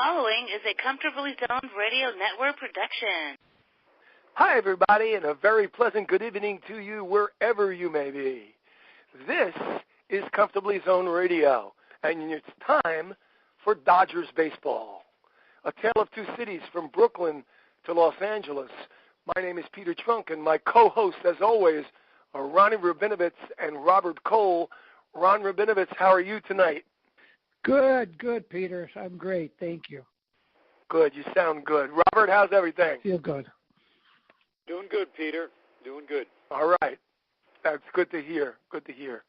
following is a Comfortably Zoned Radio Network production. Hi, everybody, and a very pleasant good evening to you wherever you may be. This is Comfortably Zoned Radio, and it's time for Dodgers baseball. A tale of two cities from Brooklyn to Los Angeles. My name is Peter Trunk, and my co-hosts, as always, are Ronnie Rabinovitz and Robert Cole. Ron Rabinovitz, how are you tonight? Good, Peter. I'm great, thank you. Good, you sound good. Robert, how's everything? I feel good. Doing good, Peter. Doing good. All right. That's good to hear. Good to hear.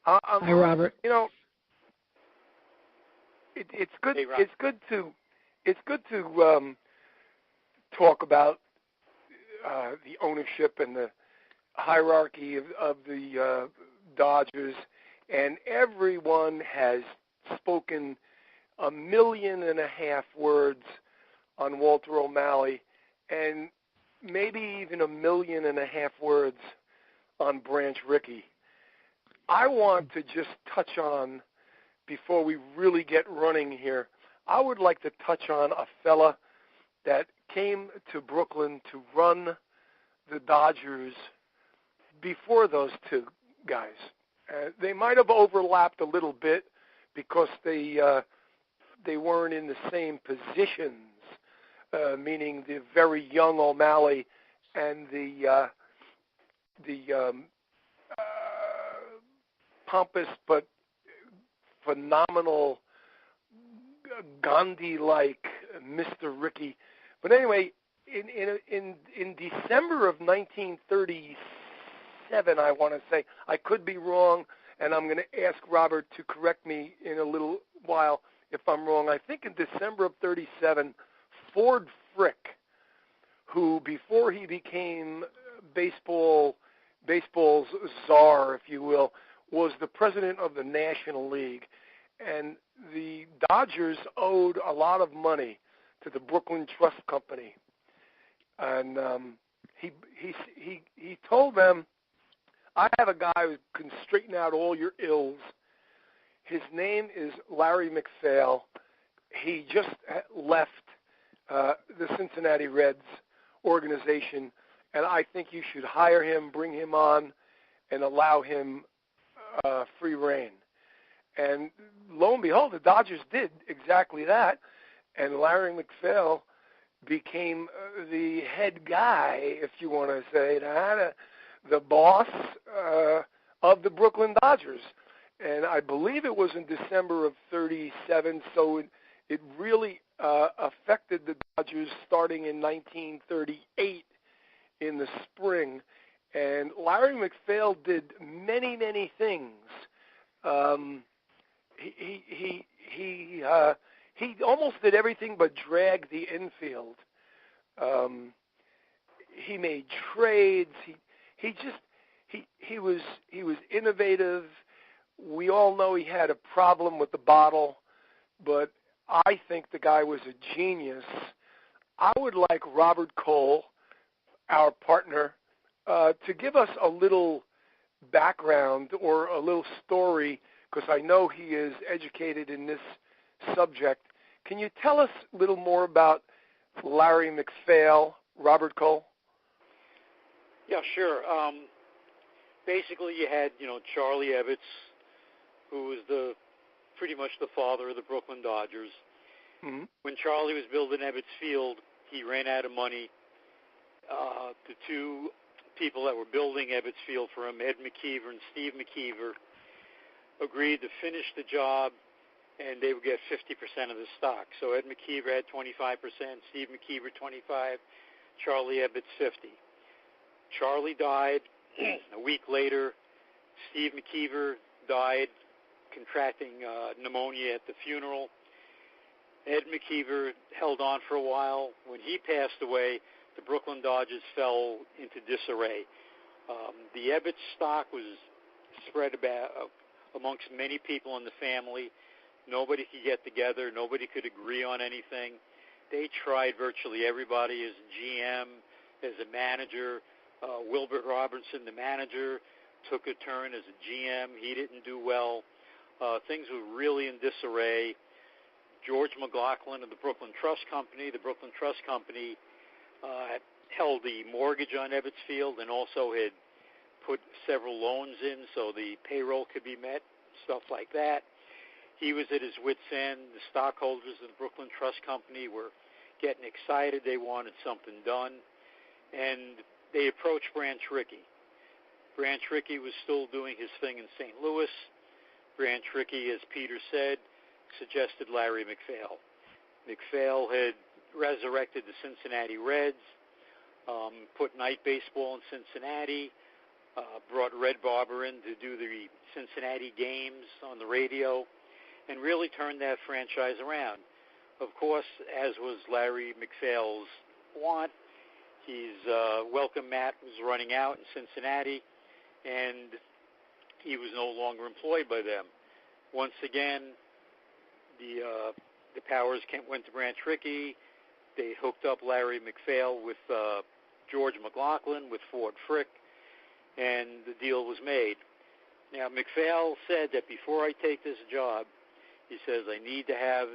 Hi, Robert. You know, it's good. Hey, it's good to talk about the ownership and the hierarchy of the Dodgers, and everyone has spoken 1.5 million words on Walter O'Malley, and maybe even 1.5 million words on Branch Rickey. I want to just touch on, before we really get running here, I would like to touch on a fella that came to Brooklyn to run the Dodgers before those two guys. They might have overlapped a little bit because they weren't in the same positions, meaning the very young O'Malley and the pompous but phenomenal Gandhi-like Mr. Rickey. But anyway, in December of 1937, I want to say, I could be wrong, and I'm going to ask Robert to correct me in a little while if I'm wrong. I think in December of 37, Ford Frick, who before he became baseball's czar, if you will, was the president of the National League, and the Dodgers owed a lot of money to the Brooklyn Trust Company, and he told them, I have a guy who can straighten out all your ills. His name is Larry MacPhail. He just left the Cincinnati Reds organization, and I think you should hire him, bring him on, and allow him free reign. And lo and behold, the Dodgers did exactly that, and Larry MacPhail became the head guy, if you want to say that, the boss of the Brooklyn Dodgers. And I believe it was in December of 37, so it really affected the Dodgers starting in 1938 in the spring. And Larry MacPhail did many, many things. He almost did everything but drag the infield. He made trades. He was innovative. We all know he had a problem with the bottle, but I think the guy was a genius. I would like Robert Cole, our partner, to give us a little background or a little story, because I know he is educated in this subject. Can you tell us a little more about Larry MacPhail, Robert Cole? Yeah, sure. Basically, you had, Charlie Ebbets, who was pretty much the father of the Brooklyn Dodgers. Mm-hmm. When Charlie was building Ebbets Field, he ran out of money. The two people that were building Ebbets Field for him, Ed McKeever and Steve McKeever, agreed to finish the job, and they would get 50% of the stock. So Ed McKeever had 25%, Steve McKeever 25%, Charlie Ebbets 50%. Charlie died. A week later, Steve McKeever died, contracting pneumonia at the funeral. Ed McKeever held on for a while. When he passed away, the Brooklyn Dodgers fell into disarray. The Ebbets stock was spread about amongst many people in the family. Nobody could get together. Nobody could agree on anything. They tried virtually everybody as a GM, as a manager. Wilbert Robertson, the manager, took a turn as a GM. He didn't do well. Things were really in disarray. George McLaughlin of the Brooklyn Trust Company. The Brooklyn Trust Company held the mortgage on Ebbets Field and also had put several loans in so the payroll could be met, stuff like that. He was at his wit's end. The stockholders of the Brooklyn Trust Company were getting excited. They wanted something done. And they approached Branch Rickey. Branch Rickey was still doing his thing in St. Louis. Branch Rickey, as Peter said, suggested Larry MacPhail. MacPhail had resurrected the Cincinnati Reds, put night baseball in Cincinnati, brought Red Barber in to do the Cincinnati games on the radio, and really turned that franchise around. Of course, as was Larry MacPhail's want, his welcome mat was running out in Cincinnati, and he was no longer employed by them. Once again, the powers went to Branch Rickey. They hooked up Larry MacPhail with George McLaughlin, with Ford Frick, and the deal was made. Now, MacPhail said that before I take this job, he says, I need to have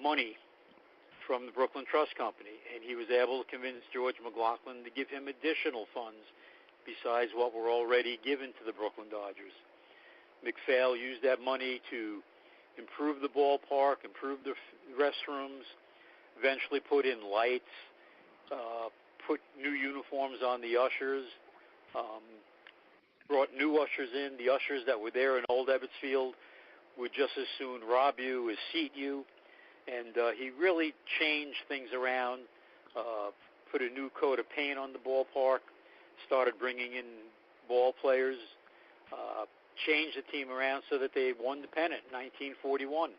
money from the Brooklyn Trust Company, and he was able to convince George McLaughlin to give him additional funds besides what were already given to the Brooklyn Dodgers. MacPhail used that money to improve the ballpark, improve the restrooms, eventually put in lights, put new uniforms on the ushers, brought new ushers in. The ushers that were there in old Ebbets Field would just as soon rob you as seat you. And he really changed things around, put a new coat of paint on the ballpark, started bringing in ball players, changed the team around so that they won the pennant in 1941.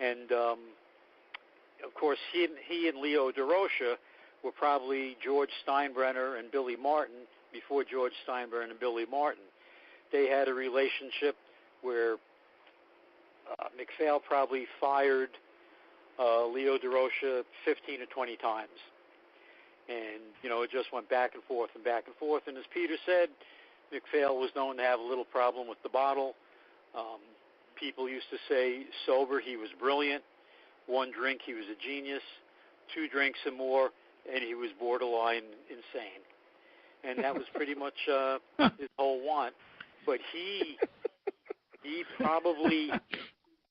And, of course, he and Leo Durocher were probably George Steinbrenner and Billy Martin before George Steinbrenner and Billy Martin. They had a relationship where MacPhail probably fired Leo Durocher 15 or 20 times. And, it just went back and forth and back and forth. And as Peter said, MacPhail was known to have a little problem with the bottle. People used to say sober, he was brilliant. One drink, he was a genius. 2 drinks or more, and he was borderline insane. And that was pretty much his whole want. But he probably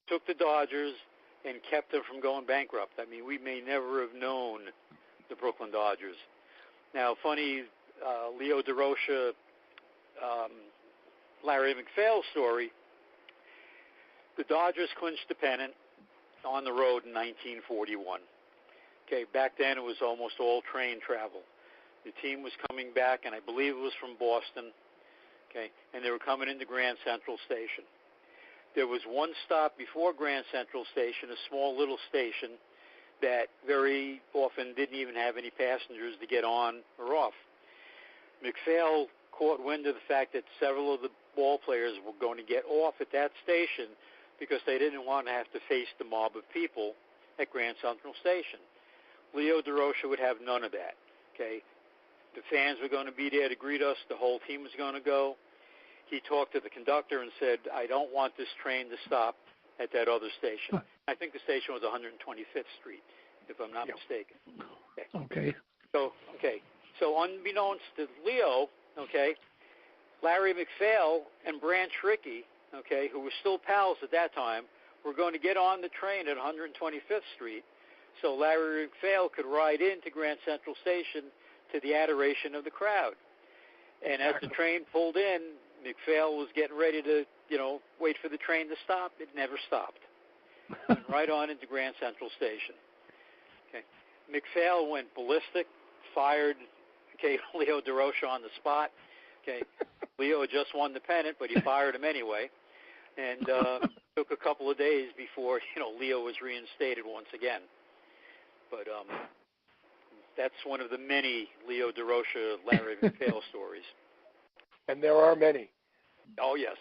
took the Dodgers and kept them from going bankrupt. I mean, we may never have known the Brooklyn Dodgers. Now, funny, Leo Durocher, Larry MacPhail's story, the Dodgers clinched the pennant on the road in 1941. Okay, back then it was almost all train travel. The team was coming back, and I believe it was from Boston, okay, and they were coming into Grand Central Station. There was one stop before Grand Central Station, a small little station that very often didn't even have any passengers to get on or off. MacPhail caught wind of the fact that several of the ball players were going to get off at that station because they didn't want to have to face the mob of people at Grand Central Station. Leo Durocher would have none of that, okay? The fans were going to be there to greet us. The whole team was going to go. He talked to the conductor and said, I don't want this train to stop at that other station. I think the station was 125th Street, if I'm not mistaken. Okay. So unbeknownst to Leo, okay, Larry MacPhail and Branch Rickey, okay, who were still pals at that time, were going to get on the train at 125th Street so Larry MacPhail could ride into Grand Central Station to the adoration of the crowd. And as the train pulled in, MacPhail was getting ready to, wait for the train to stop. It never stopped. Went right on into Grand Central Station. Okay. MacPhail went ballistic, fired, Leo Durocher on the spot. Okay. Leo had just won the pennant, but he fired him anyway. And took a couple of days before, Leo was reinstated once again. But that's one of the many Leo Durocher, Larry MacPhail stories. And there are many. Oh, yes.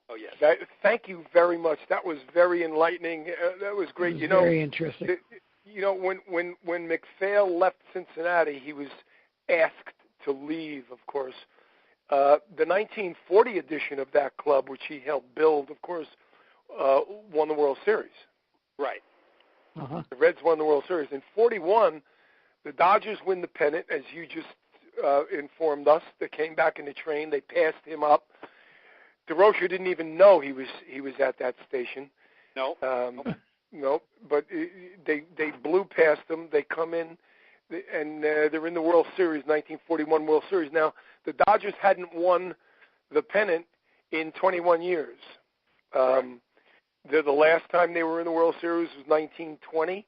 Oh, yes. Thank you very much. That was very enlightening. That was great. It was very interesting. When MacPhail left Cincinnati, he was asked to leave, of course. The 1940 edition of that club, which he helped build, of course, won the World Series. Right. Uh-huh. The Reds won the World Series. In 41, the Dodgers win the pennant, as you just informed us. They came back in the train. They passed him up. Durocher didn't even know he was at that station. No. No, but they blew past him. They come in, and they're in the World Series, 1941 World Series. Now, the Dodgers hadn't won the pennant in 21 years. The last time they were in the World Series was 1920,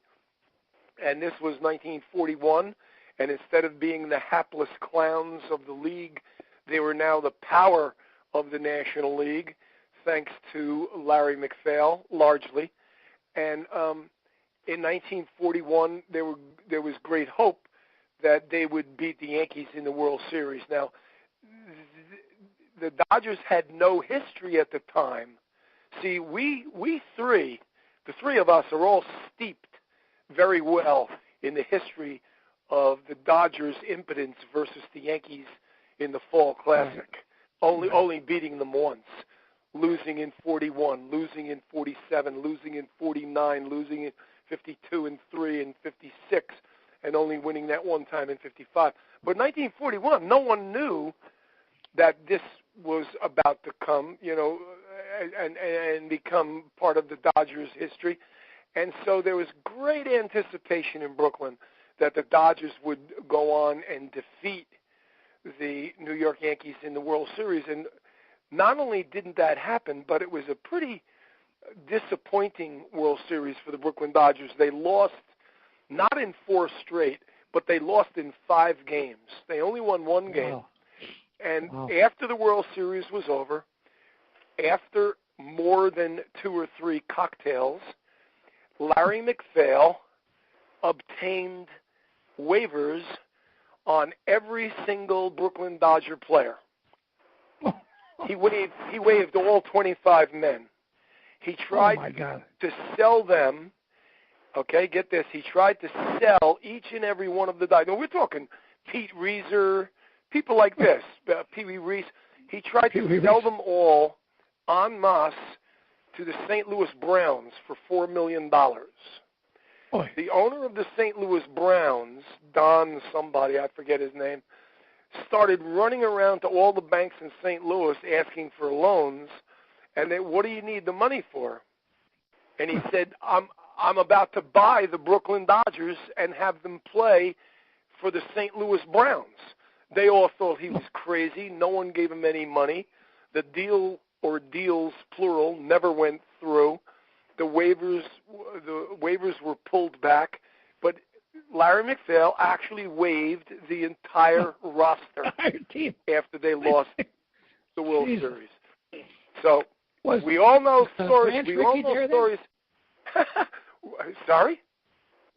and this was 1941. And instead of being the hapless clowns of the league, they were now the power of the National League, thanks to Larry MacPhail, largely. And in 1941, there was great hope that they would beat the Yankees in the World Series. Now, the Dodgers had no history at the time. See, the three of us are all steeped very well in the history of the Dodgers' impotence versus the Yankees in the Fall Classic, only beating them once, losing in 41, losing in 47, losing in 49, losing in 52 and 3 and 56, and only winning that one time in 55. But 1941, no one knew that this was about to come, and become part of the Dodgers' history. And so there was great anticipation in Brooklyn that the Dodgers would go on and defeat the New York Yankees in the World Series. And not only didn't that happen, but it was a pretty disappointing World Series for the Brooklyn Dodgers. They lost not in 4 straight, but they lost in 5 games. They only won 1 game. Wow. And after the World Series was over, after more than 2 or 3 cocktails, Larry MacPhail obtained waivers on every single Brooklyn Dodger player. He waived all 25 men. He tried to sell them. Okay, get this. He tried to sell each and every one of the Dodgers. Now, we're talking Pete Reeser, people like this, Pee Wee Reese. He tried to sell them all en masse to the St. Louis Browns for $4 million. The owner of the St. Louis Browns, Don somebody, I forget his name, started running around to all the banks in St. Louis asking for loans, and they, what do you need the money for? And he said, I'm about to buy the Brooklyn Dodgers and have them play for the St. Louis Browns. They all thought he was crazy. No one gave him any money. The deal, or deals, plural, never went through. The waivers were pulled back, but Larry MacPhail actually waived the entire roster after they lost the World Series. So we all know stories. We all know stories. Sorry?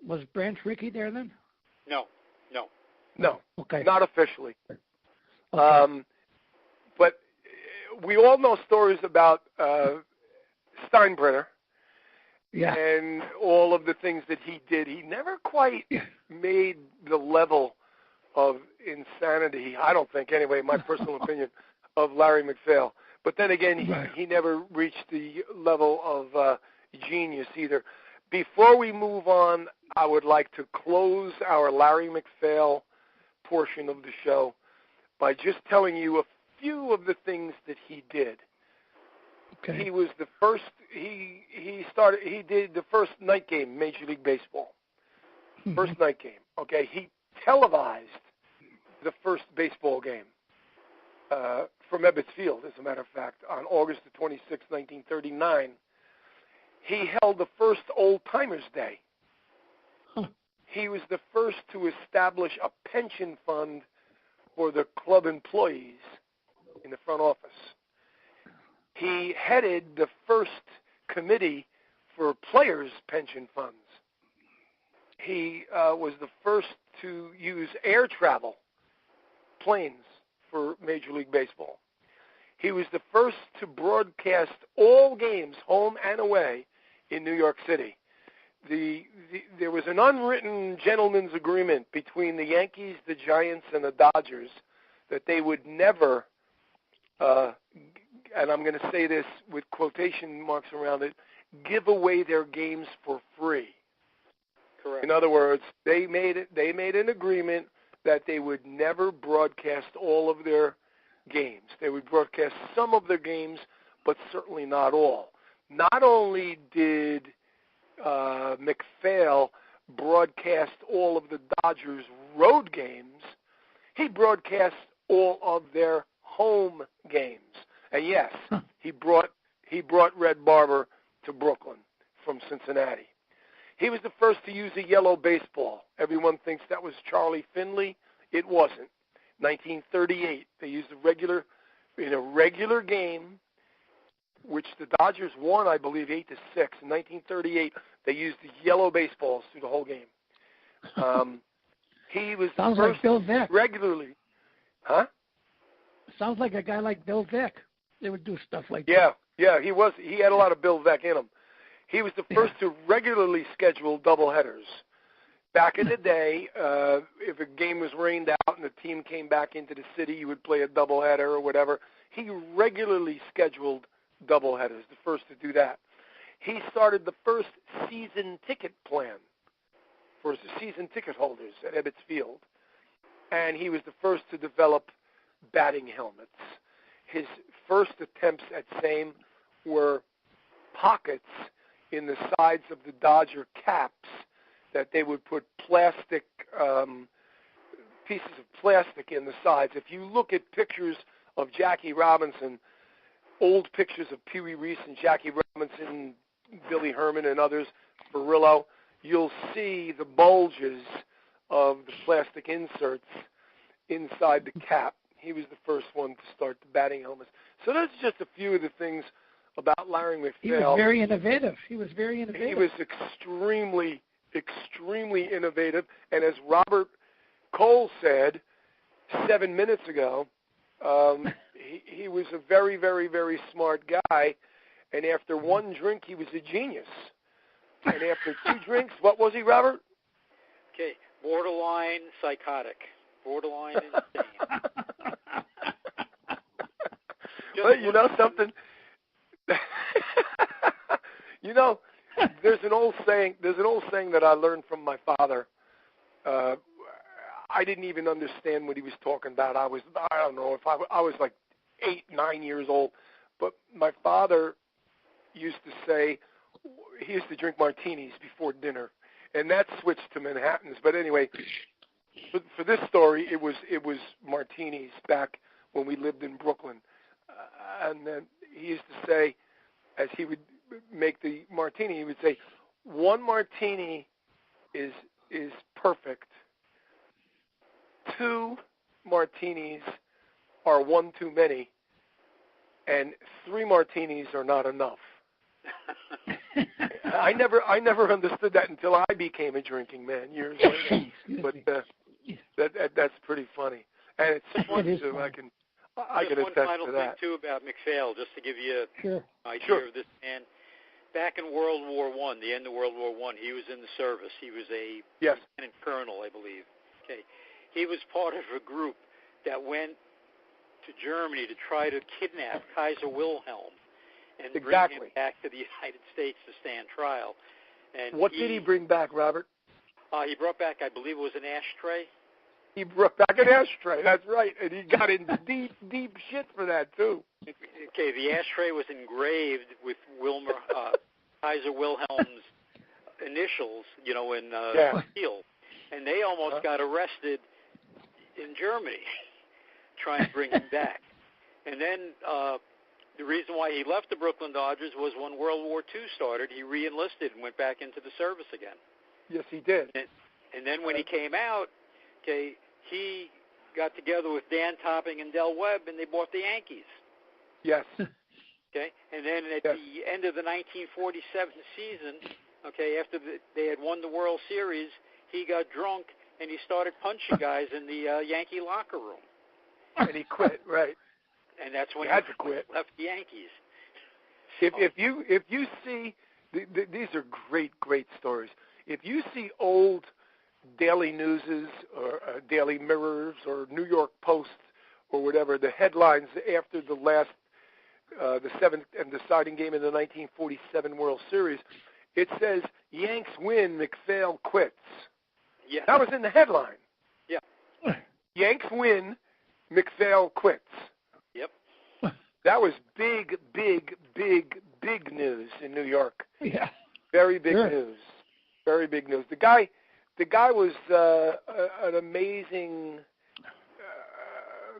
Was Branch Rickey there then? No. Okay. Not officially. Okay. But we all know stories about Steinbrenner. Yeah. And all of the things that he did. He never quite made the level of insanity, I don't think, anyway, my personal opinion, of Larry MacPhail. But then again, he never reached the level of genius either. Before we move on, I would like to close our Larry MacPhail portion of the show by just telling you a few of the things that he did. Okay. He was the first. He did the first night game, Major League Baseball. First night game. Okay. He televised the first baseball game from Ebbets Field, as a matter of fact, on August the 26th, 1939. He held the first Old Timers Day. He was the first to establish a pension fund for the club employees in the front office. He headed the first committee for players' pension funds. He was the first to use air travel, planes, for Major League Baseball. He was the first to broadcast all games, home and away, in New York City. There was an unwritten gentleman's agreement between the Yankees, the Giants, and the Dodgers that they would never, and I'm going to say this with quotation marks around it, give away their games for free. Correct. In other words, they made an agreement that they would never broadcast all of their games. They would broadcast some of their games, but certainly not all. Not only did MacPhail broadcast all of the Dodgers' road games, he broadcast all of their home games. And yes, he brought Red Barber to Brooklyn from Cincinnati. He was the first to use a yellow baseball. Everyone thinks that was Charlie Finley. It wasn't. 1938, they used in a regular game, which the Dodgers won, I believe, 8-6. In 1938, they used the yellow baseballs through the whole game. He was Sounds first like Bill Vick. regularly. Huh? Sounds like a guy like Bill Vick. They would do stuff like that. Yeah, he was. He had a lot of Bill Vick in him. He was the first to regularly schedule doubleheaders. Back in the day, if a game was rained out and the team came back into the city, you would play a doubleheader or whatever. He regularly scheduled doubleheaders, the first to do that. He started the first season ticket plan for season ticket holders at Ebbets Field, and he was the first to develop batting helmets. His first attempts at same were pockets in the sides of the Dodger caps that they would put plastic pieces of plastic in the sides. If you look at pictures of Jackie Robinson, old pictures of Pee Wee Reese and Jackie Robinson, Billy Herman and others, Barillo, you'll see the bulges of the plastic inserts inside the cap. He was the first one to start the batting helmets. So that's just a few of the things about Larry MacPhail. He was very innovative. He was extremely innovative. And as Robert Cole said 7 minutes ago, he was a very, very, very smart guy. And after one drink, he was a genius. And after two drinks, what was he, Robert? Okay, borderline psychotic, borderline insane. But you know something? You know, there's an old saying that I learned from my father. I didn't even understand what he was talking about. I don't know if I was like 8, 9 years old, but my father used to say he used to drink martinis before dinner, and that switched to Manhattans. But anyway, for this story, it was martinis back when we lived in Brooklyn, and then he used to say, as he would make the martini, he would say, one martini is perfect. 2 martinis are one too many, and 3 martinis are not enough. I never understood that until I became a drinking man years later. But that's pretty funny, and it's fun too. I can attest to that. One final thing too about MacPhail, just to give you an idea of this man. Back in World War I, the end of World War I, he was in the service. He was a lieutenant colonel, I believe. Okay, he was part of a group that went to Germany to try to kidnap Kaiser Wilhelm and bring him back to the United States to stand trial. And what did he bring back, Robert? He brought back, I believe it was an ashtray. He brought back an ashtray, that's right, and he got in deep shit for that, too. Okay, the ashtray was engraved with Kaiser Wilhelm's initials, in steel, and they almost got arrested in Germany trying to bring him back. And then the reason why he left the Brooklyn Dodgers was when World War II started, he re-enlisted and went back into the service again. Yes, he did. And then when he came out, he got together with Dan Topping and Del Webb, and they bought the Yankees. Yes. Okay, and then at the end of the 1947 season, after they had won the World Series, he got drunk and he started punching guys in the Yankee locker room. And he quit, right? And that's when he had to quit. Left the Yankees. If you see, these are great stories. If you see old Daily Newses or Daily Mirrors or New York Post or whatever, the headlines after the last the seventh and deciding game of the 1947 World Series, it says, Yanks win, MacPhail quits. Yeah. That was in the headline. Yeah. Yanks win, MacPhail quits. Yep. That was big, big, big, big news in New York. Yeah. Very big news. Very big news. The guy was an amazing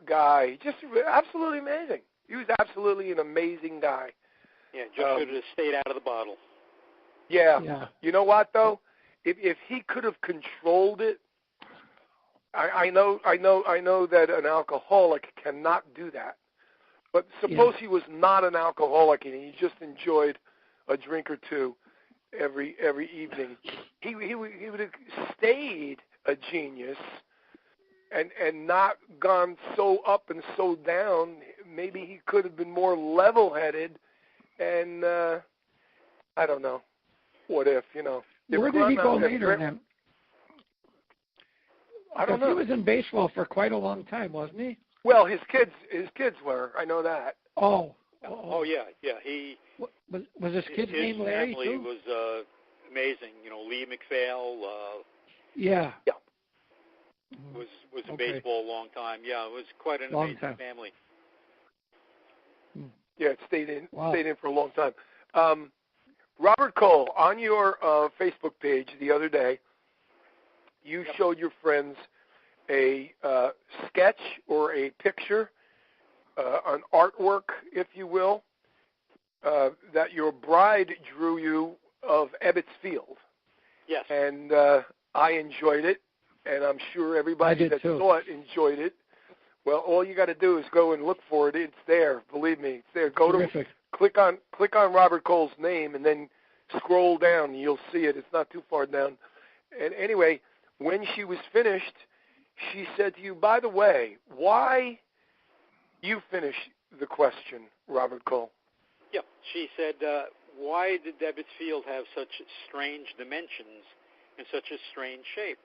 guy. Just absolutely amazing. He was absolutely an amazing guy. Yeah, just should have stayed out of the bottle. Yeah. You know what though? If he could have controlled it, I know that an alcoholic cannot do that. But suppose he was not an alcoholic and he just enjoyed a drink or two every evening. He would have stayed a genius and not gone so up and so down. Maybe he could have been more level-headed. And I don't know. What if, you know? Where did he go later then? I don't know. He was in baseball for quite a long time, wasn't he? Well, his kids were. I know that. Oh, yeah. He was his kid's name Larry too? His family was amazing. You know, Lee MacPhail. Yeah. Was in baseball a long time. Yeah, it was quite an amazing family. Yeah, it stayed in for a long time. Robert Cole, on your Facebook page the other day, you showed your friends a sketch or a picture, an artwork, if you will, that your bride drew you of Ebbets Field. Yes. And I enjoyed it, and I'm sure everybody that saw it enjoyed it. Well, all you got to do is go and look for it. It's there. Believe me, it's there. Go to click on Robert Cole's name, and then scroll down. And you'll see it. It's not too far down. And anyway, when she was finished, she said to you, by the way, why you finish the question, Robert Cole? Yeah, she said, why did Ebbets Field have such strange dimensions and such a strange shape?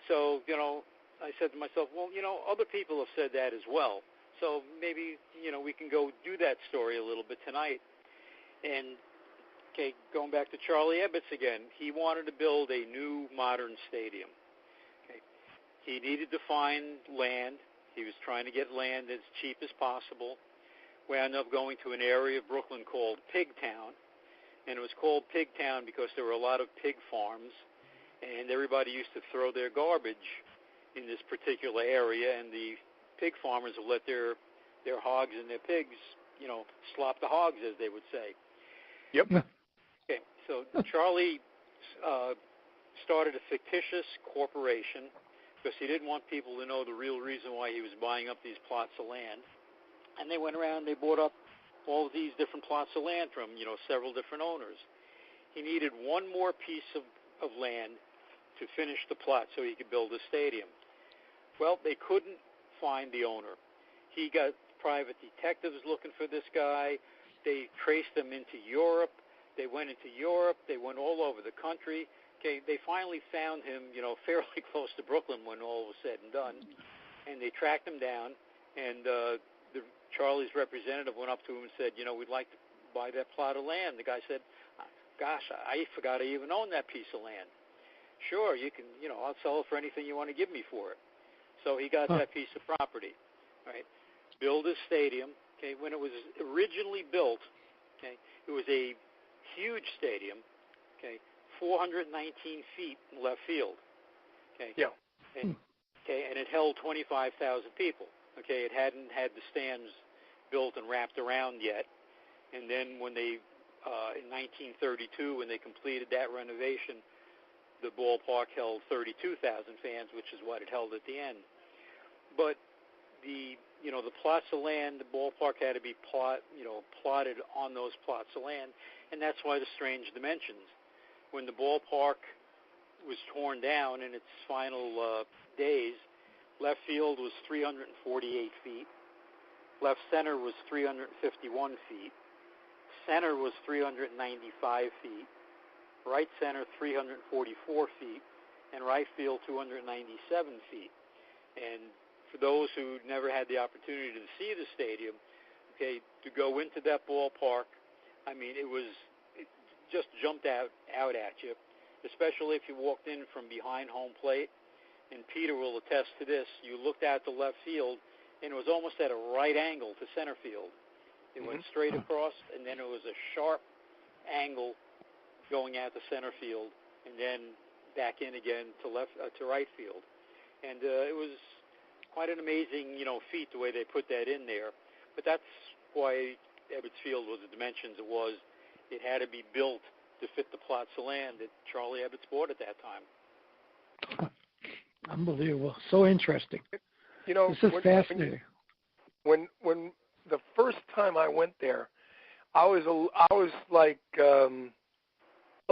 So, you know, I said to myself, well, you know, other people have said that as well. So maybe, you know, we can go do that story a little bit tonight. And, okay, going back to Charlie Ebbets again, he wanted to build a new modern stadium. Okay. He needed to find land. He was trying to get land as cheap as possible. We ended up going to an area of Brooklyn called Pigtown. And it was called Pigtown because there were a lot of pig farms, and everybody used to throw their garbage in this particular area, and the pig farmers would let their hogs and their pigs, you know, slop the hogs, as they would say. Yep. Okay, so Charlie started a fictitious corporation because he didn't want people to know the real reason why he was buying up these plots of land. And they went around, they bought up all of these different plots of land from, you know, several different owners. He needed one more piece of land to finish the plot so he could build a stadium. Well, they couldn't find the owner. He got private detectives looking for this guy. They traced him into Europe. They went into Europe. They went all over the country. Okay, they finally found him, you know, fairly close to Brooklyn when all was said and done. And they tracked him down, and Charlie's representative went up to him and said, you know, we'd like to buy that plot of land. The guy said, gosh, I forgot I even own that piece of land. Sure, you can, you know, I'll sell it for anything you want to give me for it. So he got that piece of property, right? Build a stadium. Okay, when it was originally built, okay, it was a huge stadium, okay, 419 feet in left field, okay. Yeah. And, okay, and it held 25,000 people. Okay, it hadn't had the stands built and wrapped around yet. And then when they, in 1932, when they completed that renovation, the ballpark held 32,000 fans, which is what it held at the end. But the plots of land, the ballpark had to be plotted on those plots of land, and that's why the strange dimensions. When the ballpark was torn down in its final days, left field was 348 feet. Left center was 351 feet. Center was 395 feet. Right center, 344 feet. And right field, 297 feet. And for those who never had the opportunity to see the stadium, okay, to go into that ballpark, I mean, it just jumped out at you, especially if you walked in from behind home plate. And Peter will attest to this. You looked out to left field, and it was almost at a right angle to center field. It went straight across, and then it was a sharp angle going out to center field, and then back in again to right field. And it was quite an amazing, feat the way they put that in there. But that's why Ebbets Field was the dimensions it was. It had to be built to fit the plots of land that Charlie Ebbets bought at that time. Unbelievable. So interesting. This is fascinating. When the first time I went there, I was like a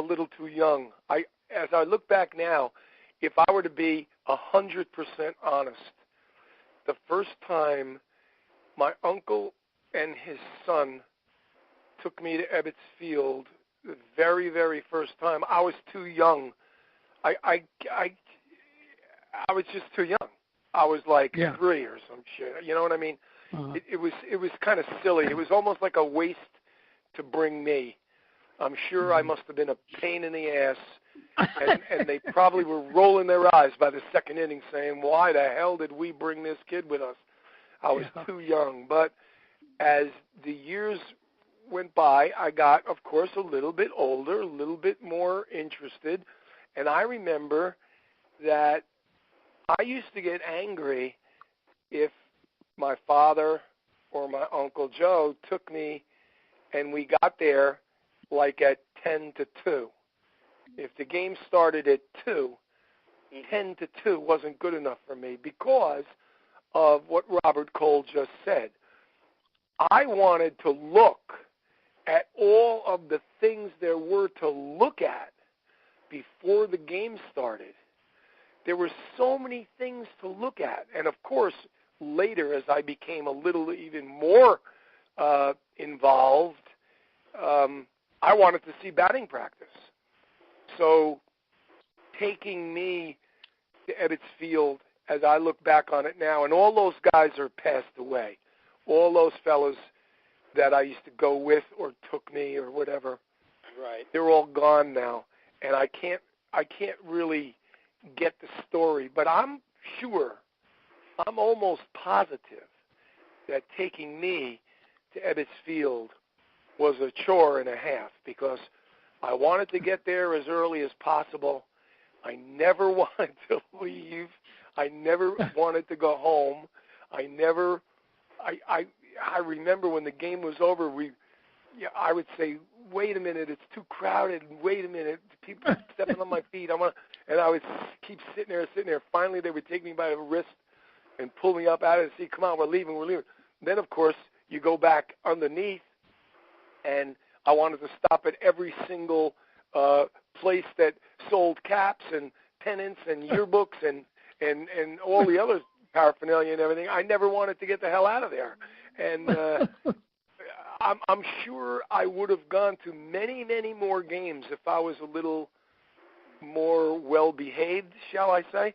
little too young. As I look back now, if I were to be 100% honest, the first time my uncle and his son took me to Ebbets Field, the very, very first time, I was too young. I was just too young. I was like 3 or some shit. You know what I mean? Uh-huh. It was kind of silly. It was almost like a waste to bring me. I'm sure I must have been a pain in the ass, and they probably were rolling their eyes by the second inning saying, why the hell did we bring this kid with us? I was too young. But as the years went by, I got, of course, a little bit older, a little bit more interested, and I remember that I used to get angry if my father or my Uncle Joe took me and we got there like at 10-2. If the game started at 2, 10-2 wasn't good enough for me because of what Robert Cole just said. I wanted to look at all of the things there were to look at before the game started. There were so many things to look at. And, of course, later as I became a little even more involved, I wanted to see batting practice. So taking me to Ebbets Field, as I look back on it now, and all those guys are passed away, all those fellows that I used to go with or took me or whatever, right? They're all gone now, and I can't really get the story, but I'm almost positive that taking me to Ebbets Field was a chore and a half because I wanted to get there as early as possible. I never wanted to leave. I never wanted to go home. I remember when the game was over, I would say, wait a minute, it's too crowded. Wait a minute, people are stepping on my feet. And I would keep sitting there. Finally, they would take me by the wrist and pull me up out of the seat. Come on, we're leaving. Then, of course, you go back underneath, and I wanted to stop at every single place that sold caps and pennants and yearbooks and all the other paraphernalia and everything. I never wanted to get the hell out of there. And I'm sure I would have gone to many, many more games if I was a little more well-behaved, shall I say.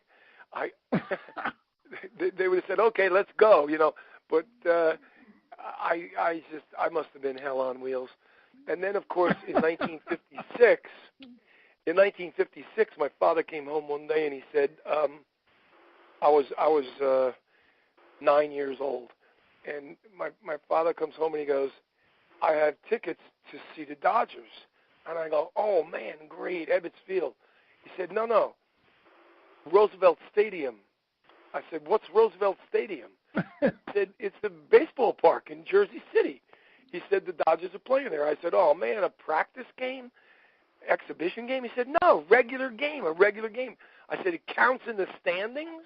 They would have said, okay, let's go, But I must have been hell on wheels. And then, of course, in 1956, my father came home one day and he said, I was 9 years old, and my father comes home and he goes, I have tickets to see the Dodgers. And I go, oh, man, great, Ebbets Field. He said, no, Roosevelt Stadium. I said, what's Roosevelt Stadium? He said, it's the baseball park in Jersey City. He said, the Dodgers are playing there. I said, oh, man, a practice game? Exhibition game? He said, no, a regular game. I said, it counts in the standings?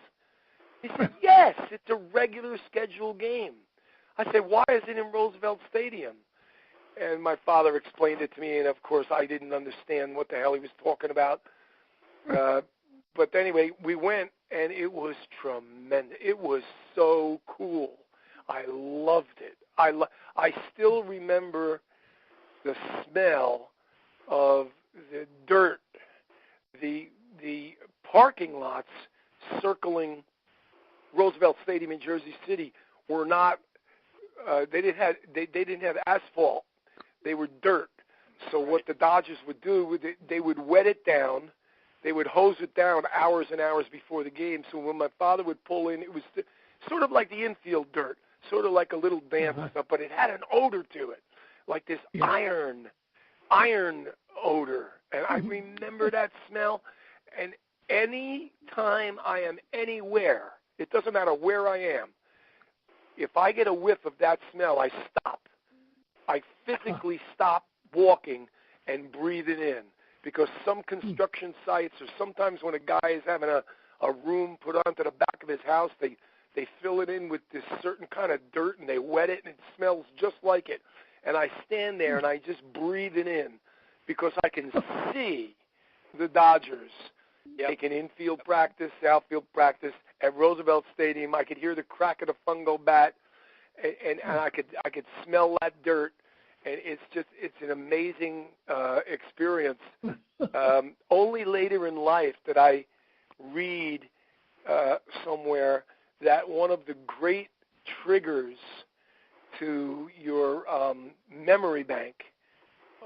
He said, yes, it's a regular scheduled game. I said, why is it in Roosevelt Stadium? And my father explained it to me, and, of course, I didn't understand what the hell he was talking about. But anyway, we went, and it was tremendous. It was so cool. I loved it. I still remember the smell of the dirt, the parking lots circling Roosevelt Stadium in Jersey City were not they didn't have asphalt. They were dirt. So what the Dodgers would do, they would wet it down. They would hose it down hours and hours before the game. So when my father would pull in, it was sort of like the infield dirt, sort of like a little damp stuff, but it had an odor to it, like this iron odor. And I remember that smell. And any time I am anywhere, it doesn't matter where I am, if I get a whiff of that smell, I stop. I physically stop walking and breathe it in. Because some construction sites, or sometimes when a guy is having a room put onto the back of his house, they fill it in with this certain kind of dirt, and they wet it, and it smells just like it. And I stand there, and I just breathe it in because I can see the Dodgers taking infield practice, outfield practice at Roosevelt Stadium. I could hear the crack of the fungo bat, and I could smell that dirt. And it's an amazing experience. Only later in life did I read somewhere that one of the great triggers to your memory bank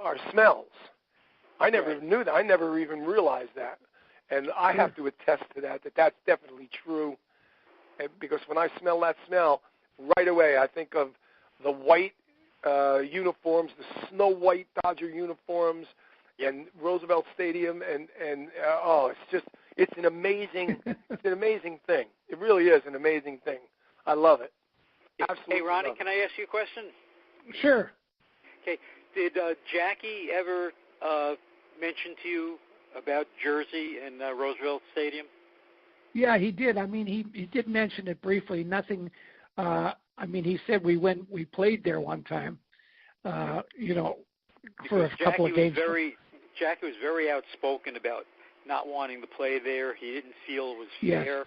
are smells. I never knew that. I never even realized that. And I have to attest to that's definitely true. And because when I smell that smell, right away I think of the white uniforms, the snow white Dodger uniforms, and Roosevelt Stadium, and it's an amazing thing. It really is an amazing thing. I love it. Absolutely. Hey, Ronnie, can I ask you a question? Sure. Okay. Did Jackie ever mention to you about Jersey and Roosevelt Stadium? Yeah, he did. I mean, he did mention it briefly. Nothing. He said we played there one time, for a couple of games. Jackie was very outspoken about not wanting to play there. He didn't feel it was fair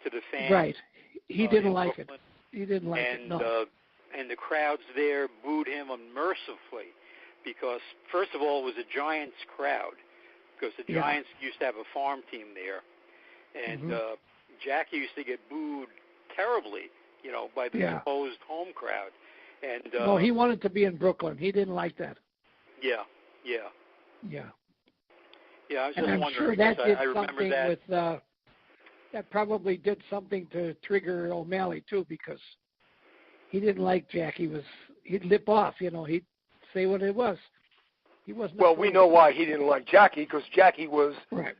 to the fans. Right. He didn't like it. He didn't like it. No. And the crowds there booed him unmercifully because, first of all, it was a Giants crowd because the Giants used to have a farm team there. And Jackie used to get booed terribly, by the supposed home crowd. And no, he wanted to be in Brooklyn. He didn't like that. Yeah. I was just I'm wondering. Sure that did I remember something that. with that probably did something to trigger O'Malley too, because he didn't like Jackie. He'd lip off, he'd say what it was. He wasn't. Well, we know why he didn't like Jackie, because Jackie was Branch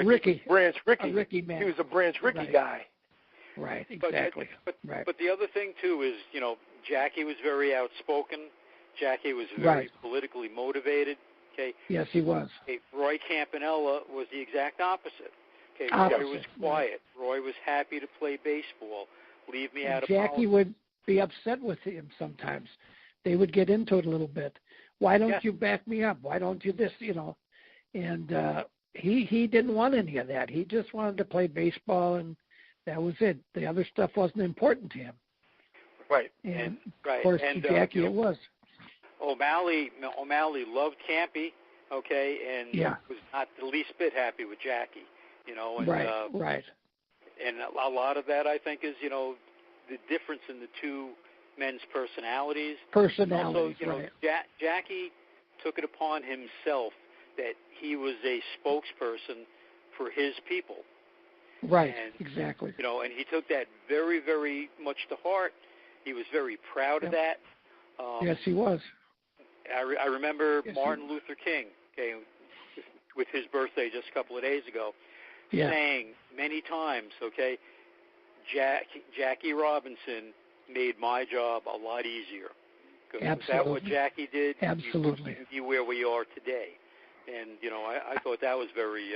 Rickey. Branch Rickey. A Rickey man. He was a Branch Rickey guy. Right, exactly. But the other thing too is, Jackie was very outspoken. Jackie was very politically motivated. Okay. Yes, he was. Okay. Roy Campanella was the exact opposite. Okay. Opposite. Roy was quiet. Roy was happy to play baseball. Leave me out of Jackie politics. would be upset with him sometimes. They would get into it a little bit. Why don't you back me up? Why don't you this? And he didn't want any of that. He just wanted to play baseball, and that was it. The other stuff wasn't important to him. Right. And of course, Jackie it was. O'Malley loved Campy, okay, and was not the least bit happy with Jackie, And, right. And a lot of that, I think, is, the difference in the two men's personalities. Also, Jackie took it upon himself that he was a spokesperson for his people. Right, and, exactly. And he took that very, very much to heart. He was very proud of that. Yes, he was. I remember Martin Luther King, okay, with his birthday just a couple of days ago, saying many times, okay, Jackie Robinson made my job a lot easier. Absolutely. Without what Jackie did, absolutely, you wouldn't be where we are today. And, I thought that was very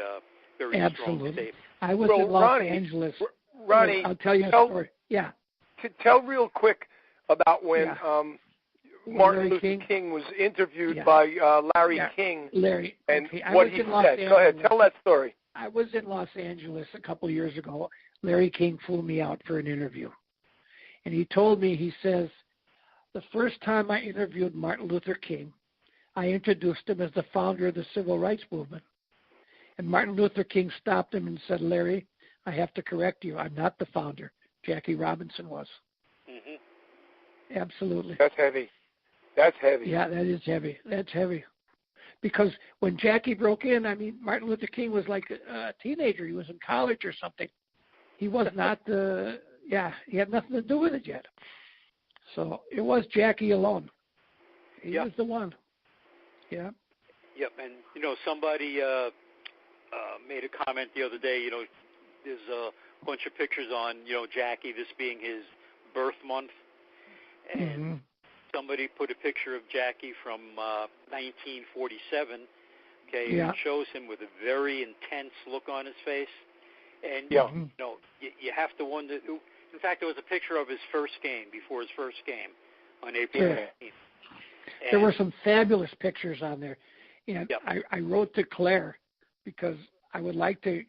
strong statement. I was in Los Angeles. Ronnie, I'll tell you a story. Yeah. To tell real quick about when Martin Luther King was interviewed by Larry King. Larry. And what he said. Go ahead. Tell that story. I was in Los Angeles a couple of years ago. Larry King flew me out for an interview. And he told me, he says, the first time I interviewed Martin Luther King, I introduced him as the founder of the Civil Rights Movement. And Martin Luther King stopped him and said, Larry, I have to correct you. I'm not the founder. Jackie Robinson was. Absolutely. That's heavy. That's heavy. Yeah, that is heavy. That's heavy. Because when Jackie broke in, I mean, Martin Luther King was like a teenager. He was in college or something. He was not he had nothing to do with it yet. So it was Jackie alone. He was the one. Yeah. Yep. And, somebody made a comment the other day, there's a bunch of pictures on, Jackie, this being his birth month. And somebody put a picture of Jackie from 1947. Okay, it shows him with a very intense look on his face. And, you have to wonder. In fact, there was a picture of his first game, before his first game, on April 15th. There were some fabulous pictures on there. And I wrote to Claire because I would like to,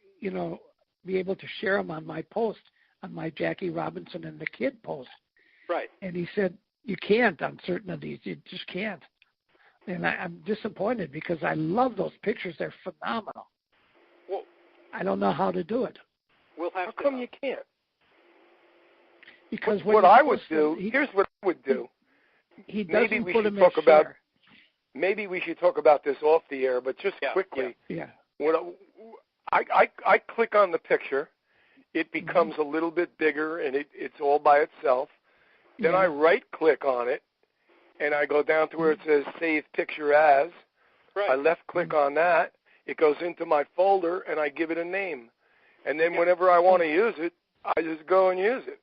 be able to share them on my post, on my Jackie Robinson and the Kid post. Right. And he said, you can't on certain of these. You just can't. And I'm disappointed because I love those pictures. They're phenomenal. Well, I don't know how to do it. We'll have how come you can't? Because what I would do, here's what I would do. He doesn't maybe we put should him talk in about. share. Maybe we should talk about this off the air, but just quickly. Yeah. When I click on the picture, it becomes a little bit bigger, and it's all by itself. Then I right-click on it, and I go down to where it says Save Picture As. Right. I left-click on that. It goes into my folder, and I give it a name. And then whenever I want to use it, I just go and use it.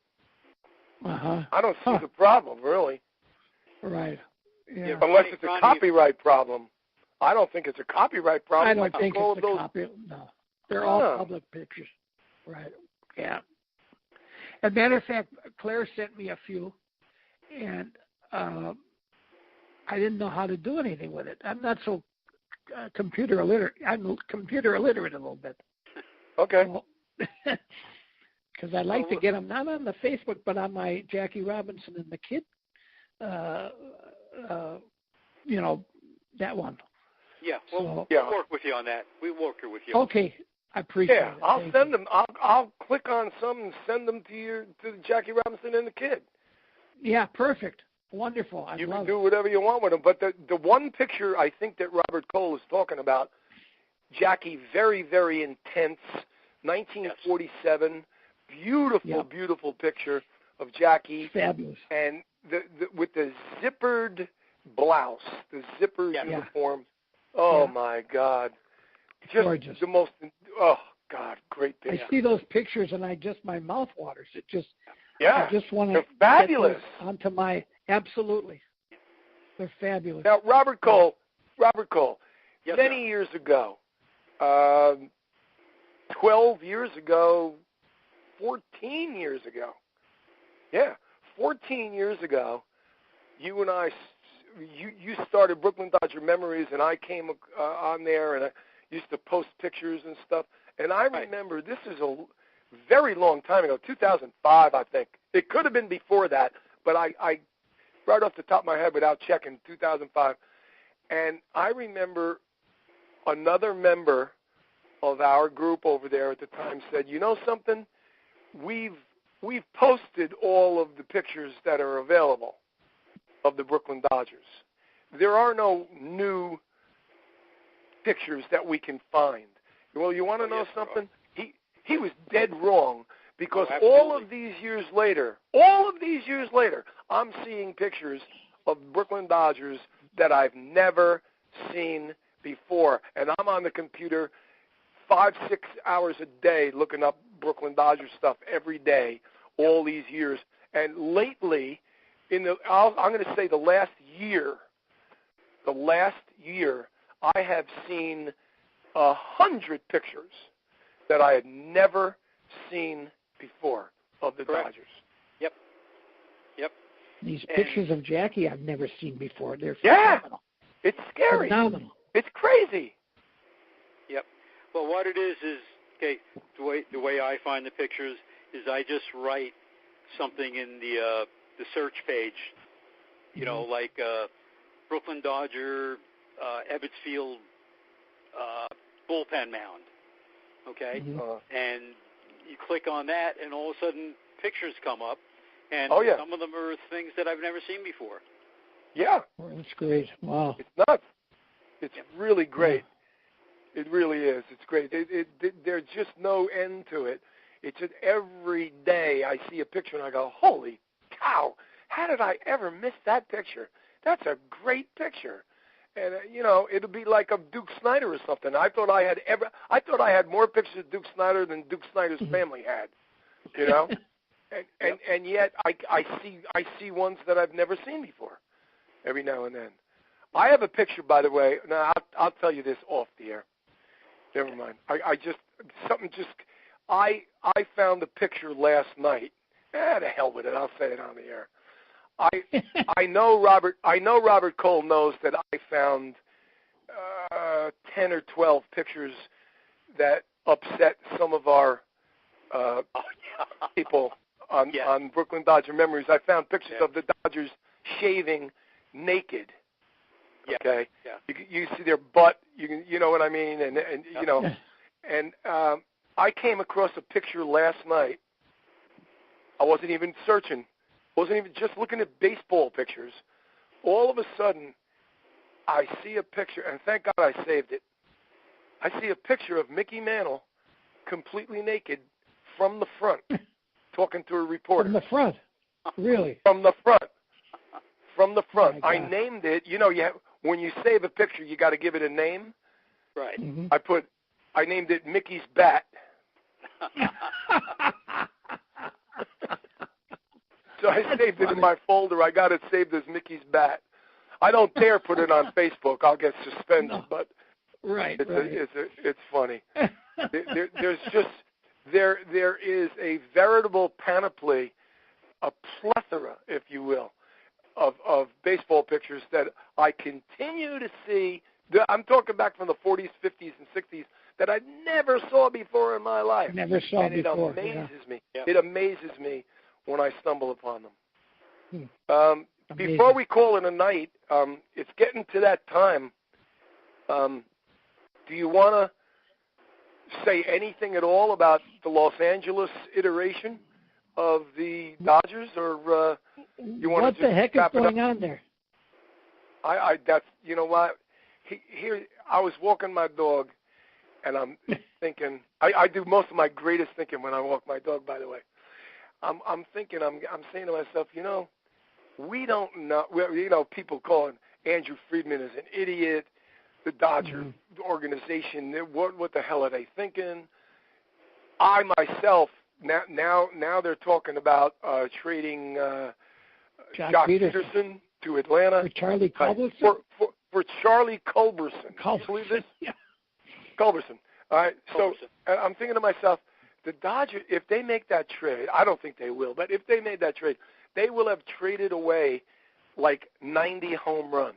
I don't see the problem, really. Right. Yeah. Unless it's a copyright problem. I don't think it's a copyright problem. I don't think it's a copyright. No. They're all public pictures. Right. Yeah. As a matter of fact, Claire sent me a few, and I didn't know how to do anything with it. I'm not so computer illiterate. I'm computer illiterate a little bit. Okay. Because I'd like to get them not on the Facebook, but on my Jackie Robinson and the Kid, that one. Yeah, we'll work with you on that. We'll work with you. Okay, I appreciate it. Yeah, I'll send them. I'll click on some and send them to Jackie Robinson and the Kid. Yeah, perfect. Wonderful. You can do whatever you want with them. But the one picture I think that Robert Cole is talking about, Jackie, very, very intense, 1947, beautiful picture of Jackie. Fabulous. And with the zippered blouse, the zippered uniform. Oh, my God. Just gorgeous. The most, oh, God, great picture. I see those pictures and my mouth waters. It just, I just want to fabulous. Get those onto my, absolutely. They're fabulous. Now, Robert Cole, many years ago, 12 years ago, 14 years ago, 14 years ago, you and I, you started Brooklyn Dodger Memories, and I came on there, and I used to post pictures and stuff. And I remember, this is a very long time ago, 2005, I think. It could have been before that, but I right off the top of my head without checking, 2005. And I remember another member of our group over there at the time said, you know something? We've posted all of the pictures that are available of the Brooklyn Dodgers. There are no new pictures that we can find. Well, you want to know something? He was dead wrong, because all of these years later, I'm seeing pictures of Brooklyn Dodgers that I've never seen before. And I'm on the computer 5-6 hours a day looking up Brooklyn Dodgers stuff every day, all these years. And lately, I'm going to say the last year, I have seen 100 pictures that I had never seen before of the Dodgers. Yep. These pictures of Jackie I've never seen before. They're phenomenal. It's scary. Phenomenal. It's crazy. Yep. Well, what it is okay. The way I find the pictures is I just write something in the search page. You know, like Brooklyn Dodger, Ebbets Field, bullpen mound. Okay, and you click on that, and all of a sudden pictures come up, And Oh, yeah. some of them are things that I've never seen before. Yeah. Oh, that's great. Wow. It's nuts. It's really great. Yeah. It really is. It's great. There's just no end to it. It's just every day I see a picture and I go, holy cow, how did I ever miss that picture? That's a great picture. And, it'll be like of Duke Snider or something. I thought I had more pictures of Duke Snider than Duke Snider's family had, And yet I see ones that I've never seen before every now and then. I have a picture, by the way. Now, I'll tell you this off the air. Never mind. I found a picture last night. The hell with it. I'll say it on the air. I know Robert Cole knows that I found 10 or 12 pictures that upset some of our people on Brooklyn Dodger Memories. I found pictures of the Dodgers shaving naked. Okay, you see their butt. You know what I mean, and I came across a picture last night. I wasn't even searching. Wasn't even just looking at baseball pictures. All of a sudden, I see a picture, and thank God I saved it. I see a picture of Mickey Mantle completely naked from the front, talking to a reporter. From the front? Really? From the front. From the front. Oh, I named it. When you save a picture, you got to give it a name. Right. Mm-hmm. I named it Mickey's Bat. So I saved it in my folder. I got it saved as Mickey's Bat. I don't dare put it on Facebook. I'll get suspended. But it's funny. There is a veritable panoply, a plethora, if you will, of baseball pictures that I continue to see. I'm talking back from the 40s, 50s, and 60s that I never saw before in my life. Never saw and before. It amazes me. Yeah. It amazes me when I stumble upon them. Amazing. Before we call it a night, it's getting to that time. Do you want to say anything at all about the Los Angeles iteration of the Dodgers, or you want what to just the heck is going on there? That's what. Here, I was walking my dog, and I'm thinking. I do most of my greatest thinking when I walk my dog. By the way, I'm thinking. I'm saying to myself, we don't know. People calling Andrew Friedman is an idiot. The Dodger organization. What the hell are they thinking? I myself. Now they're talking about trading Jock Peterson to Atlanta. For Charlie Culberson? For Charlie Culberson. Can you believe this? Yeah. Culberson. All right. Culberson. So I'm thinking to myself, the Dodgers, if they make that trade, I don't think they will, but if they made that trade, they will have traded away like 90 home runs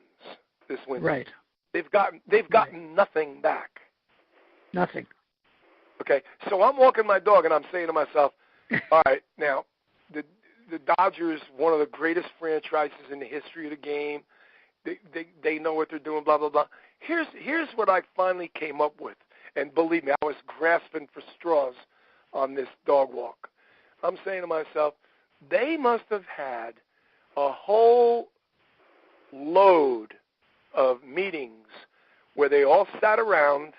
this winter. Right. They've gotten nothing back. Nothing. Okay, so I'm walking my dog, and I'm saying to myself, all right, now, the Dodgers, one of the greatest franchises in the history of the game. They know what they're doing, blah, blah, blah. Here's what I finally came up with, and believe me, I was grasping for straws on this dog walk. I'm saying to myself, they must have had a whole load of meetings where they all sat around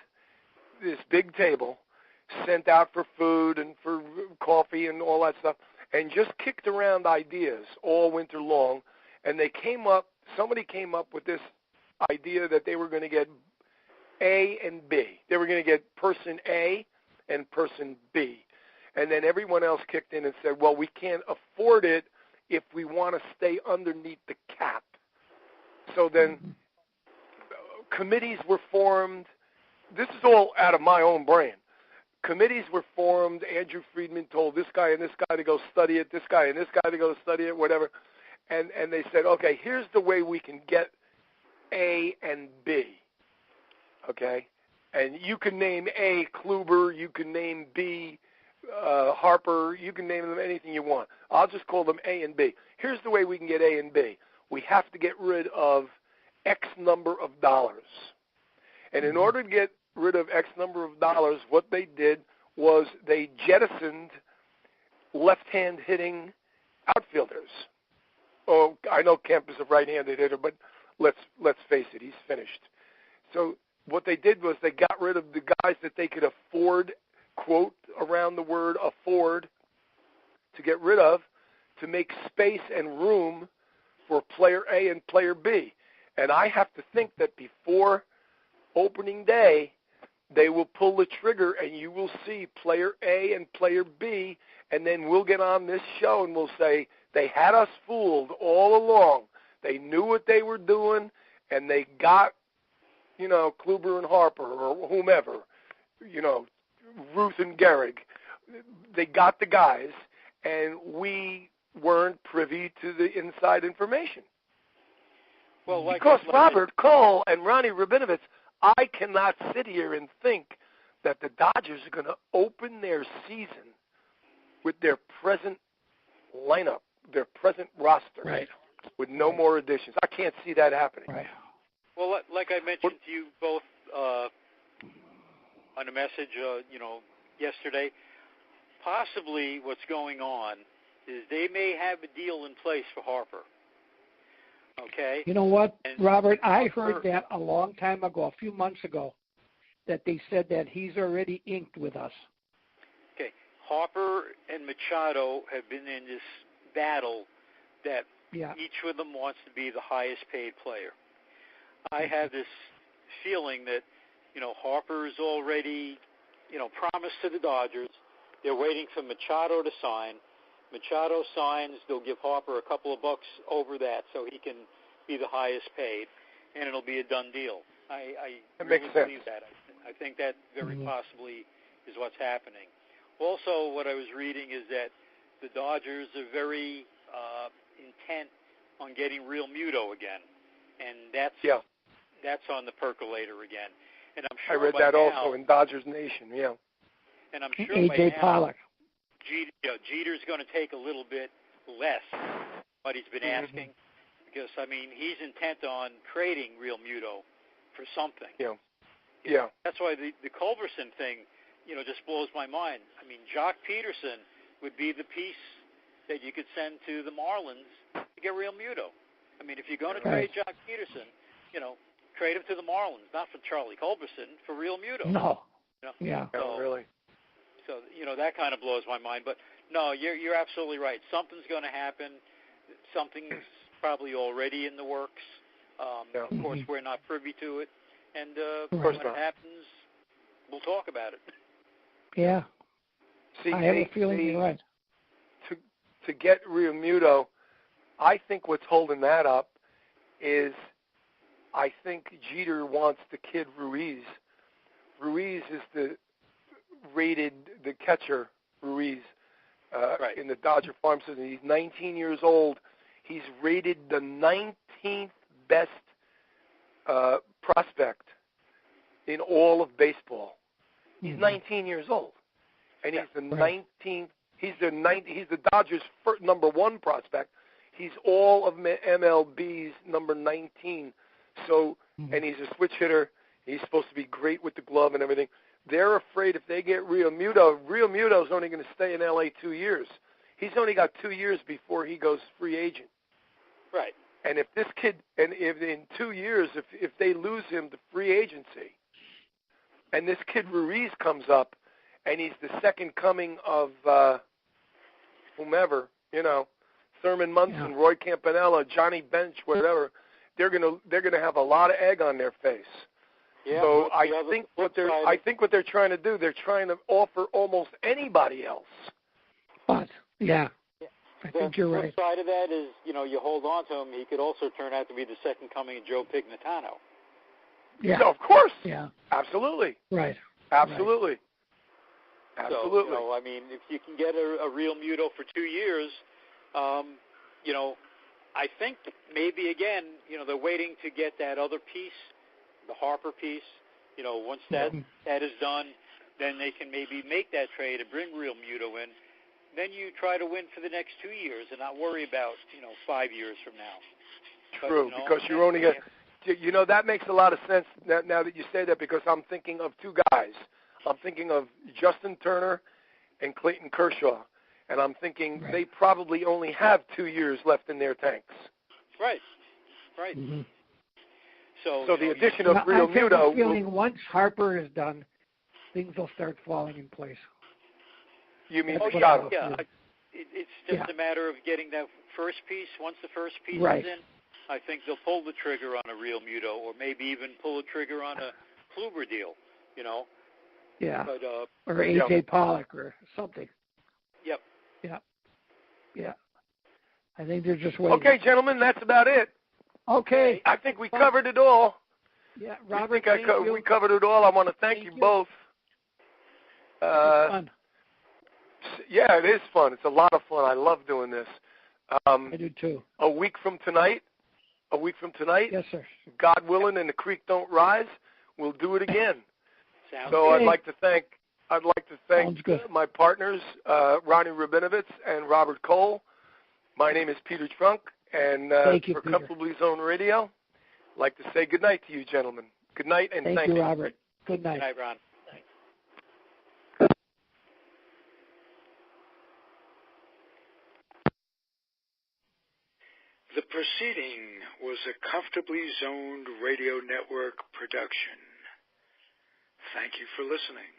this big table, sent out for food and for coffee and all that stuff, and just kicked around ideas all winter long. And somebody came up with this idea that they were going to get A and B. They were going to get person A and person B. And then everyone else kicked in and said, well, we can't afford it if we want to stay underneath the cap. So then committees were formed. This is all out of my own brain. Committees were formed. Andrew Friedman told this guy and this guy to go study it, this guy and this guy to go study it, whatever. And they said, okay, here's the way we can get A and B. Okay? And you can name A Kluber, you can name B Harper, you can name them anything you want. I'll just call them A and B. Here's the way we can get A and B. We have to get rid of X number of dollars. And in order to get rid of X number of dollars, what they did was they jettisoned left-hand hitting outfielders. Oh, I know Kemp is a right-handed hitter, but let's face it, he's finished. So what they did was they got rid of the guys that they could afford, quote, around the word afford, to get rid of, to make space and room for player A and player B. And I have to think that before opening day, they will pull the trigger and you will see player A and player B, and then we'll get on this show and we'll say, they had us fooled all along. They knew what they were doing, and they got, Kluber and Harper or whomever, Ruth and Gehrig. They got the guys, and we weren't privy to the inside information. Well, because Robert Cole and Ronnie Rabinovitz, I cannot sit here and think that the Dodgers are going to open their season with their present lineup, their present roster, right, with no more additions. I can't see that happening. Right. Well, like I mentioned to you both on a message, yesterday, possibly what's going on is they may have a deal in place for Harper. Okay? You know what, Robert? I heard that a long time ago, a few months ago, that they said that he's already inked with us. Okay. Harper and Machado have been in this battle that each of them wants to be the highest paid player. I have this feeling that, Harper's already, promised to the Dodgers. They're waiting for Machado to sign. Machado signs, they'll give Harper a couple of bucks over that so he can be the highest paid, and it'll be a done deal. I really believe that. I think that very possibly is what's happening. Also, what I was reading is that the Dodgers are very intent on getting Real Muto again, and that's on the percolator again. And I'm sure I read that now, also in Dodgers Nation, And I'm sure A.J. Pollock. Jeter's going to take a little bit less what he's been asking because, he's intent on trading Real Muto for something. Yeah. That's why the Culberson thing, just blows my mind. Jock Peterson would be the piece that you could send to the Marlins to get Real Muto. If you're going to trade Jock Peterson, trade him to the Marlins, not for Charlie Culberson, for Real Muto. No. Yeah. No, really. So, that kind of blows my mind. But, no, you're absolutely right. Something's going to happen. Something's probably already in the works. Of course, we're not privy to it. And when it happens, we'll talk about it. Yeah. See, I have a feeling you're right. To get Real Muto, I think what's holding that up is I think Jeter wants the kid Ruiz. Ruiz is the catcher, Ruiz, in the Dodger farm system. He's 19 years old. He's rated the 19th best prospect in all of baseball. He's 19 years old, and he's the 19th. He's the Dodgers' number one prospect. He's all of MLB's number 19. So, and he's a switch hitter. He's supposed to be great with the glove and everything. They're afraid if they get Real Muto's only going to stay in L.A. 2 years. He's only got 2 years before he goes free agent. Right. And if this kid, if in 2 years, if they lose him to free agency, and this kid Ruiz comes up, and he's the second coming of whomever, Thurman Munson, Roy Campanella, Johnny Bench, whatever, they're gonna have a lot of egg on their face. Yeah, so I think what they're trying to do, they're trying to offer almost anybody else. But I think you're right. The flip side of that is, you hold on to him, he could also turn out to be the second coming of Joe Pignatano. Yeah, no, of course. Yeah, absolutely. Right. Absolutely. Right. Absolutely. So, if you can get a Real Muto for 2 years, I think maybe again, they're waiting to get that other piece, the Harper piece. Once that is done, then they can maybe make that trade and bring Real Muto in. Then you try to win for the next 2 years and not worry about 5 years from now. True, because you're only going to. That makes a lot of sense now that you say that, because I'm thinking of two guys. I'm thinking of Justin Turner and Clayton Kershaw. And I'm thinking they probably only have 2 years left in their tanks. Right. Mm-hmm. So the addition of Real I have Muto. a feeling once Harper is done, things will start falling in place. You mean That's Machado? Yeah. It's just a matter of getting that first piece. Once the first piece is in, I think they'll pull the trigger on a Real Muto, or maybe even pull the trigger on a Kluber deal. Yeah. But, or A.J. Pollock or something. Yep. Yeah. I think they're just waiting. Okay, gentlemen, that's about it. Okay. I think we covered it all. Yeah, Robert, we covered it all. I want to thank you both. It's fun. Yeah, it is fun. It's a lot of fun. I love doing this. I do too. A week from tonight, yes, sir. God willing, and the creek don't rise, we'll do it again. Sounds so good. I'd like to thank my partners, Ronnie Rabinovitz and Robert Cole. My name is Peter Trunk, and for Comfortably Zoned Radio, I'd like to say good night to you, gentlemen. Good night, and thank you. Thank you, Robert. Good night. Good night, Ron. The proceeding was a Comfortably Zoned Radio Network production. Thank you for listening.